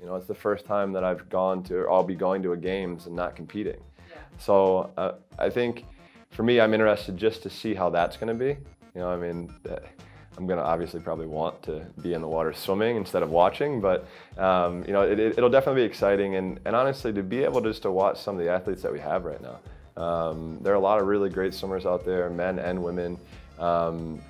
You know, it's the first time that I've gone to, or I'll be going to a games and not competing. So I think for me, I'm interested just to see how that's going to be. You know, I mean, I'm going to obviously probably want to be in the water swimming instead of watching, but you know, it'll definitely be exciting. And honestly, to be able just to watch some of the athletes that we have right now. There are a lot of really great swimmers out there, men and women, and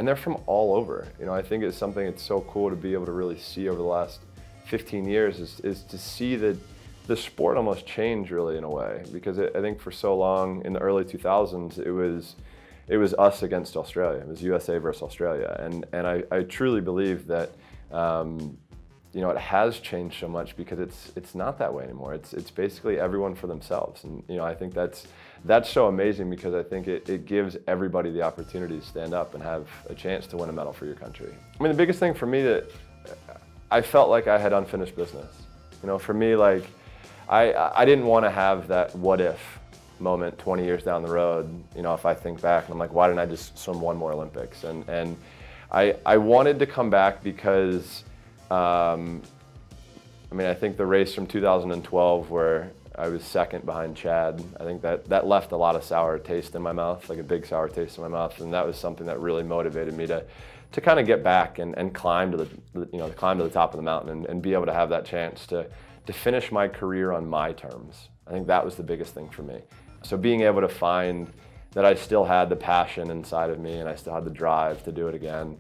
they're from all over. You know, I think it's something that's so cool to be able to really see over the last 15 years is to see that the sport almost changed really in a way, because I think for so long in the early 2000s it was us against Australia. It was USA versus Australia, and I truly believe that you know, it has changed so much because it's not that way anymore. It's basically everyone for themselves, and you know, I think that's so amazing, because I think it gives everybody the opportunity to stand up and have a chance to win a medal for your country. I mean, the biggest thing for me, that I felt like I had unfinished business. You know, for me, like I didn't want to have that what if moment 20 years down the road. You know, if I think back and I'm like, why didn't I just swim one more Olympics? And I wanted to come back because I mean, I think the race from 2012 where I was second behind Chad, I think that left a lot of sour taste in my mouth, like a big sour taste in my mouth, and that was something that really motivated me to kind of get back and climb to the top of the mountain and be able to have that chance to finish my career on my terms. I think that was the biggest thing for me. So being able to find that I still had the passion inside of me and I still had the drive to do it again.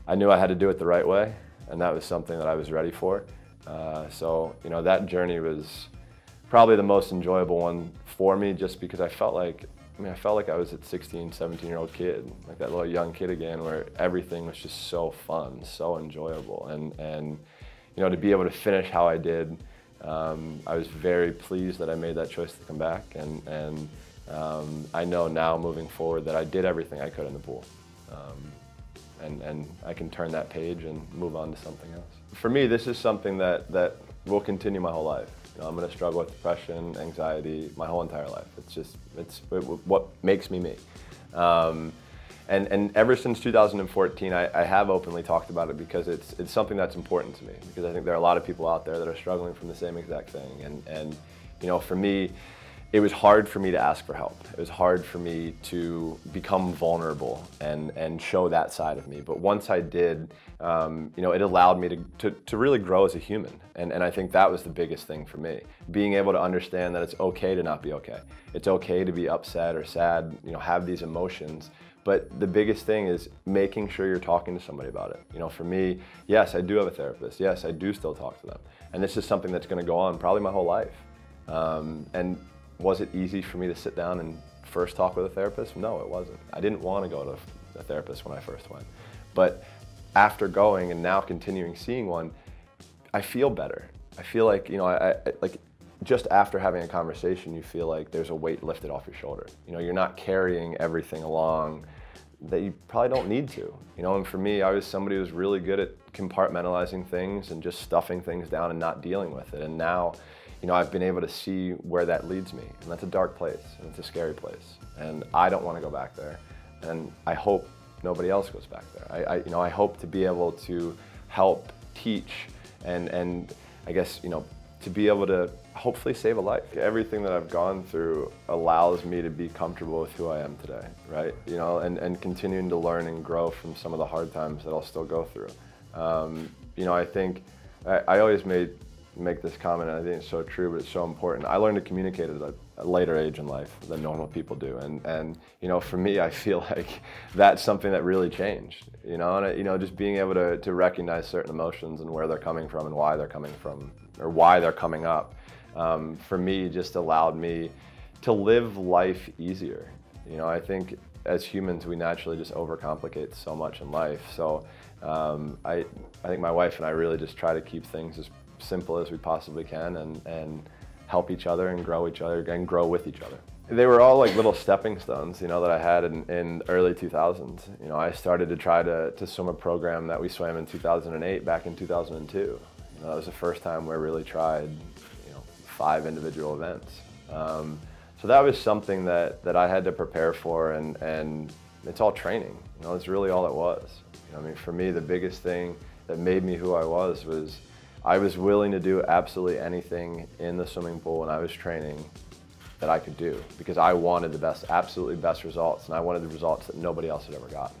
I knew I had to do it the right way, and that was something that I was ready for. So, you know, that journey was probably the most enjoyable one for me, just because I felt like I was a 16, 17-year-old kid, like that little young kid again, where everything was just so fun, so enjoyable. And you know, to be able to finish how I did, I was very pleased that I made that choice to come back. And I know now moving forward that I did everything I could in the pool. And I can turn that page and move on to something else. For me, this is something that will continue my whole life. You know, I'm going to struggle with depression, anxiety, my whole entire life. It's what makes me me. And ever since 2014, I have openly talked about it, because it's something that's important to me, because I think there are a lot of people out there that are struggling from the same exact thing. And you know, for me, it was hard for me to ask for help. It was hard for me to become vulnerable and show that side of me. But once I did, you know, it allowed me to really grow as a human. And I think that was the biggest thing for me. Being able to understand that it's okay to not be okay. It's okay to be upset or sad, you know, have these emotions. But the biggest thing is making sure you're talking to somebody about it. You know, for me, yes, I do have a therapist. Yes, I do still talk to them. And this is something that's going to go on probably my whole life. And was it easy for me to sit down and first talk with a therapist? No, it wasn't. I didn't want to go to a therapist when I first went. But after going and now continuing seeing one, I feel better. I feel like, you know, I like just after having a conversation, you feel like there's a weight lifted off your shoulder. You know, you're not carrying everything along that you probably don't need to. You know, and for me, I was somebody who was really good at compartmentalizing things and just stuffing things down and not dealing with it. And now, you know, I've been able to see where that leads me, and that's a dark place, and it's a scary place, and I don't want to go back there, and I hope nobody else goes back there. You know, I hope to be able to help teach and I guess, you know, to be able to hopefully save a life. Everything that I've gone through allows me to be comfortable with who I am today, right? You know, and continuing to learn and grow from some of the hard times that I'll still go through. You know, I think I always make this comment, and I think it's so true, but it's so important. I learned to communicate at a later age in life than normal people do, and you know, for me, I feel like that's something that really changed. You know, and you know, just being able to recognize certain emotions and where they're coming from and why they're coming from, or why they're coming up, for me, just allowed me to live life easier. You know, I think as humans, we naturally just overcomplicate so much in life. So I think my wife and I really just try to keep things as simple as we possibly can and help each other and grow with each other. They were all like little stepping stones, you know, that I had in the early 2000s. You know, I started to try to swim a program that we swam in 2008 back in 2002. You know, that was the first time we really tried, you know, 5 individual events. So that was something that I had to prepare for, and it's all training. You know, it's really all it was. You know, I mean, for me, the biggest thing that made me who I was I was willing to do absolutely anything in the swimming pool when I was training that I could do, because I wanted the best, absolutely best results, and I wanted the results that nobody else had ever gotten.